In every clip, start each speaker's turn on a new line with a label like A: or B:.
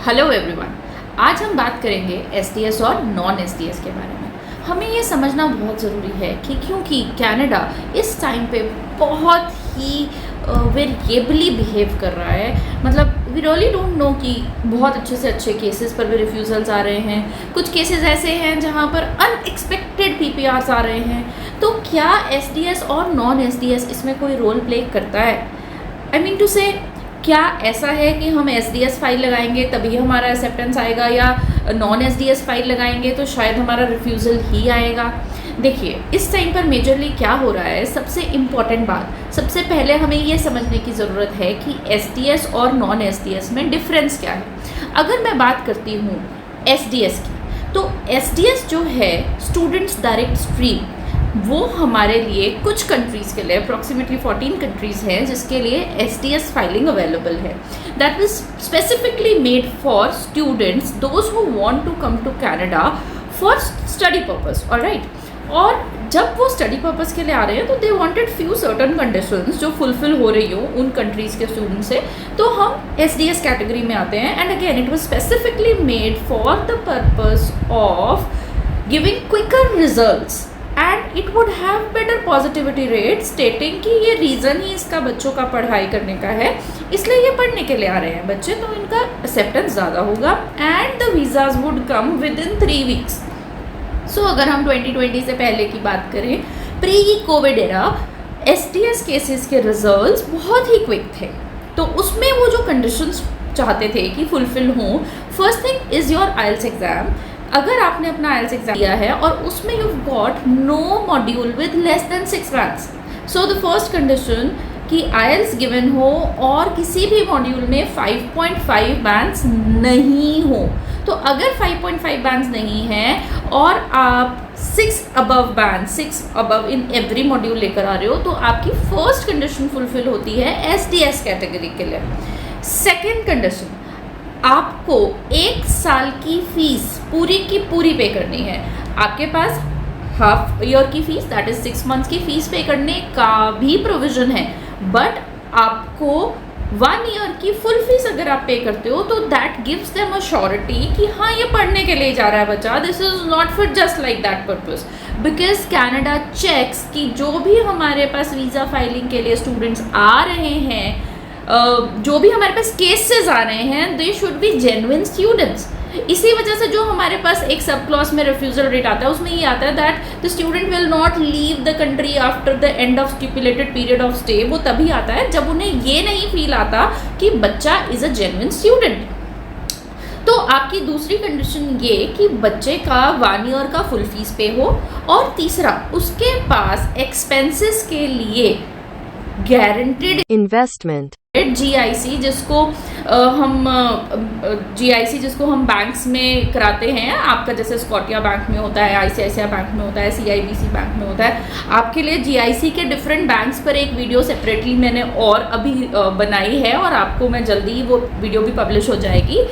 A: Hello everyone, आज हम बात करेंगे एसडीएस और नॉन एसडीएस के बारे में। हमें ये समझना बहुत ज़रूरी है कि क्योंकि कनाडा इस टाइम पे बहुत ही वेरिएबली बिहेव कर रहा है। मतलब वी रियली डोंट नो कि बहुत अच्छे से अच्छे केसेस पर भी रिफ्यूज़ल्स आ रहे हैं, कुछ केसेस ऐसे हैं जहाँ पर अनएक्सपेक्टेड पीपीआर्स आ रहे हैं। तो क्या एसडीएस और नॉन एसडीएस इसमें कोई रोल प्ले करता है? आई मीन टू से, क्या ऐसा है कि हम एसडीएस फाइल लगाएंगे तभी हमारा एक्सेप्टेंस आएगा, या नॉन एसडीएस फाइल लगाएंगे तो शायद हमारा रिफ्यूज़ल ही आएगा? देखिए, इस टाइम पर मेजरली क्या हो रहा है, सबसे इम्पॉर्टेंट बात, सबसे पहले हमें ये समझने की ज़रूरत है कि एसडीएस और नॉन एसडीएस में डिफरेंस क्या है। अगर मैं बात करती हूँ एसडीएस की, तो एसडीएस जो है स्टूडेंट्स डायरेक्ट स्ट्रीम, वो हमारे लिए कुछ कंट्रीज़ के लिए अप्रॉक्सीमेटली 14 कंट्रीज़ हैं जिसके लिए एसडीएस फाइलिंग अवेलेबल है। That is specifically made for students those who want to come to Canada for study purpose, alright. और जब वो स्टडी पर्पस के लिए आ रहे हैं तो they wanted few certain conditions जो फुलफिल हो रही हो उन कंट्रीज़ के स्टूडेंट से, तो हम एसडीएस कैटेगरी में आते हैं। And again it was specifically made for the purpose of giving quicker results and it would have better positivity rate, stating कि ये रीज़न ही इसका बच्चों का पढ़ाई करने का है, इसलिए ये पढ़ने के लिए आ रहे हैं बच्चे, तो इनका एक्सेप्टेंस ज़्यादा होगा and the visas would come within 3 weeks. So अगर हम 2020 से पहले की बात करें, pre covid era, SDS cases के रिजल्ट्स बहुत ही क्विक थे। तो उसमें वो जो कंडीशंस चाहते थे कि फुलफिल हों, first thing is your IELTS exam. अगर आपने अपना आइल्स एग्जाम दिया है और उसमें you got no module with less than 6 bands, so the first condition कि आइल्स गिवन हो और किसी भी मॉड्यूल में 5.5 बैंक्स नहीं हो। तो अगर 5.5 बैंक्स नहीं हैं और आप 6 अबव इन एवरी मॉड्यूल लेकर आ रहे हो, तो आपकी फर्स्ट कंडीशन फुलफिल होती है एसडीएस कैटेगरी के लिए। सेकेंड कंडीशन, आपको 1 साल की फीस पूरी की पूरी पे करनी है। आपके पास हाफ ईयर की फीस, दैट इज 6 मंथ्स की फीस पे करने का भी प्रोविजन है, बट आपको 1 ईयर की फुल फीस अगर आप पे करते हो तो that gives them a surety कि हाँ, ये पढ़ने के लिए जा रहा है बच्चा, this is not for just like that purpose. Because Canada checks कि जो भी हमारे पास वीज़ा फाइलिंग के लिए स्टूडेंट्स आ रहे हैं, जो भी हमारे पास केसेस आ रहे हैं, they should be genuine students. इसी वजह से जो हमारे पास एक सब क्लॉज में रिफ्यूजल रेट आता है, उसमें ये आता है that the student will not leave the country after the end of stipulated period of stay. वो तभी आता है जब उन्हें ये नहीं फील आता कि बच्चा इज अ जेन्युइन स्टूडेंट। तो आपकी दूसरी कंडीशन ये कि बच्चे का 1 ईयर का फुल फीस पे हो, और तीसरा उसके पास एक्सपेंसेस के लिए गारंटीड
B: इन्वेस्टमेंट
A: जीआईसी, जिसको हम बैंक्स में कराते हैं। आपका जैसे स्कॉटिया बैंक में होता है, आईसीआईसीआई बैंक में होता है, सीआईबीसी बैंक में होता है। आपके लिए जीआईसी के डिफरेंट बैंक्स पर एक वीडियो सेपरेटली मैंने और अभी बनाई है, और आपको मैं जल्दी ही वो वीडियो भी पब्लिश हो जाएगी।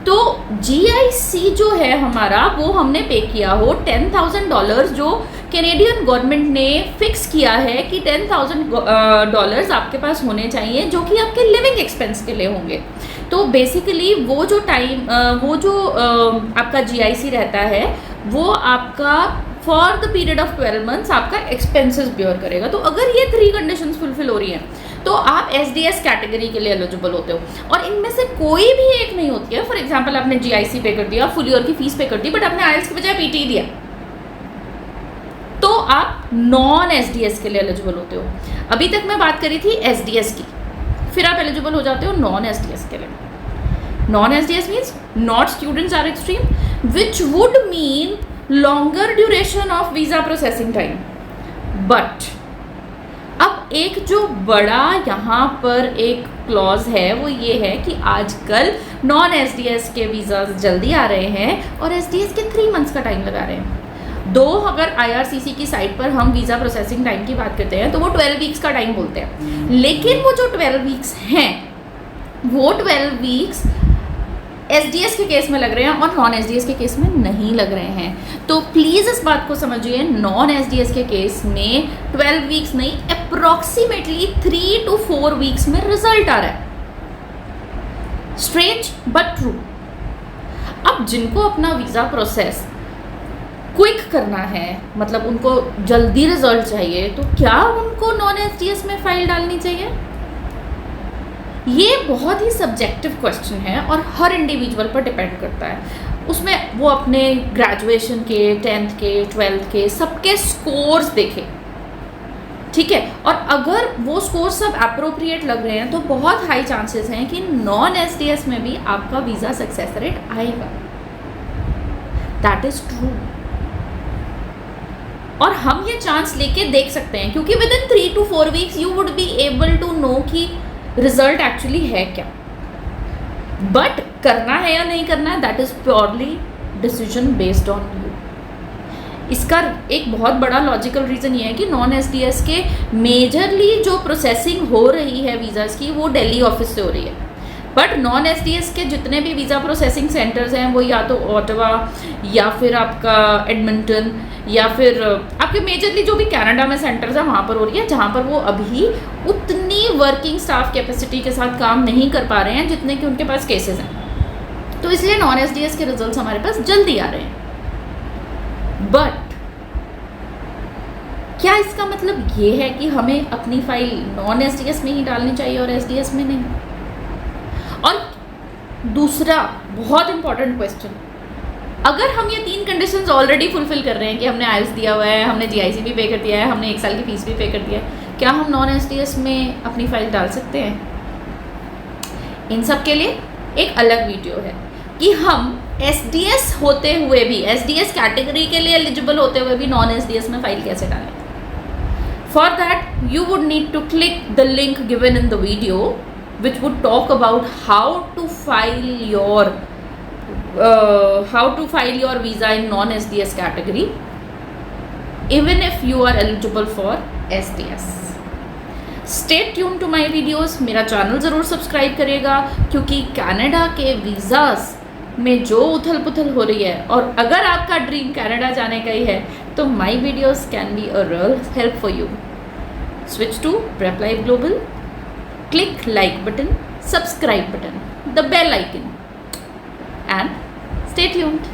A: तो जीआईसी जो है हमारा, वो हमने पे किया हो $10,000, जो कैनेडियन गवर्नमेंट ने फिक्स किया है कि $10,000 आपके पास होने चाहिए, जो कि आपके लिविंग एक्सपेंस के लिए होंगे। तो बेसिकली वो जो आपका जीआईसी रहता है, वो आपका for the period of 12 months आपका एक्सपेंसेस बियर करेगा। तो अगर ये 3 कंडीशंस फुलफिल हो रही हैं, तो आप एसडीएस कैटेगरी के लिए एलिजिबल होते हो। और इनमें से कोई भी एक नहीं होती है। फॉर एग्जांपल, आपने जीआईसी पे कर दिया, फुल ईयर की फीस पे कर दी, बट आपने आइल्स के बजाय पीटी दिया, तो आप नॉन एसडीएस के लिए एलिजिबल होते हो। अभी तक मैं बात करी थी एसडीएस की, फिर आप एलिजिबल हो जाते हो नॉन एसडीएस के लिए। Non SDS means not students are extreme, which would mean longer duration of visa processing time. But अब एक जो बड़ा यहाँ पर एक क्लॉज है, वो ये है कि आजकल नॉन एसडीएस के वीज़ाज जल्दी आ रहे हैं और एसडीएस के 3 मंथ्स का टाइम लगा रहे हैं। अगर आईआरसीसी की साइट पर हम वीज़ा प्रोसेसिंग टाइम की बात करते हैं तो वो 12 वीक्स का टाइम बोलते हैं, लेकिन वो जो 12 वीक्स हैं, वो 12 वीक्स एसडीएस के केस में लग रहे हैं और नॉन एसडीएस के केस में नहीं लग रहे हैं। तो प्लीज़ इस बात को समझिए, नॉन एसडीएस के केस में 12 वीक्स नहीं, अप्रॉक्सीमेटली 3 to 4 वीक्स में रिजल्ट आ रहा है। Strange but true. अब जिनको अपना वीज़ा प्रोसेस क्विक करना है, मतलब उनको जल्दी रिजल्ट चाहिए, तो क्या उनको नॉन एसटीएस में फाइल डालनी चाहिए? ये बहुत ही सब्जेक्टिव क्वेश्चन है और हर इंडिविजुअल पर डिपेंड करता है। उसमें वो अपने ग्रेजुएशन के, 10th के, 12th के सबके स्कोर्स देखे, ठीक है, और अगर वो स्कोर सब अप्रोप्रिएट लग रहे हैं तो बहुत हाई चांसेस हैं कि नॉन एसटीएस में भी आपका वीज़ा सक्सेस रेट आएगा। That is true. और हम ये चांस लेके देख सकते हैं क्योंकि within 3 to 4 weeks you would be able to know कि रिजल्ट एक्चुअली है क्या। बट करना है या नहीं करना है, that is purely decision based on you. इसका एक बहुत बड़ा लॉजिकल रीज़न ये है कि नॉन एसडीएस के मेजरली जो प्रोसेसिंग हो रही है वीज़ाज़ की, वो दिल्ली ऑफिस से हो रही है। बट नॉन एसडीएस के जितने भी वीज़ा प्रोसेसिंग सेंटर्स हैं वो या तो ओटावा या फिर आपका एडमिंटन या फिर आपके मेजरली जो भी कनाडा में सेंटर्स हैं वहाँ पर हो रही है, जहाँ पर वो अभी उतनी वर्किंग स्टाफ कैपेसिटी के साथ काम नहीं कर पा रहे हैं जितने कि उनके पास केसेस हैं। तो इसलिए नॉन एसडीएस के रिजल्ट्स हमारे पास जल्दी आ रहे हैं। बट क्या इसका मतलब ये है कि हमें अपनी फाइल नॉन एसडीएस में ही डालनी चाहिए और एसडीएस में नहीं? और दूसरा बहुत इंपॉर्टेंट क्वेश्चन, अगर हम ये 3 कंडीशंस ऑलरेडी फुलफिल कर रहे हैं कि हमने आइल्स दिया हुआ है, हमने जीआईसी भी पे कर दिया है, हमने 1 साल की फीस भी पे कर दिया है, क्या हम नॉन एसडीएस में अपनी फाइल डाल सकते हैं? इन सब के लिए एक अलग वीडियो है कि हम एसडीएस होते हुए भी, एसडीएस कैटेगरी के लिए एलिजिबल होते हुए भी नॉन एसडीएस में फाइल कैसे डालें। For that you would need to click the link given in the video which would talk about how to file your visa in non-SDS category even if you are eligible for SDS. Stay tuned to my videos. मेरा channel ज़रूर subscribe करेगा क्योंकि Canada के visas में जो उथल पुथल हो रही है, और अगर आपका ड्रीम कनाडा जाने का ही है तो my videos can be a real help for you. Switch to Prep Life Global. Click like button, subscribe button, the bell icon, and stay tuned.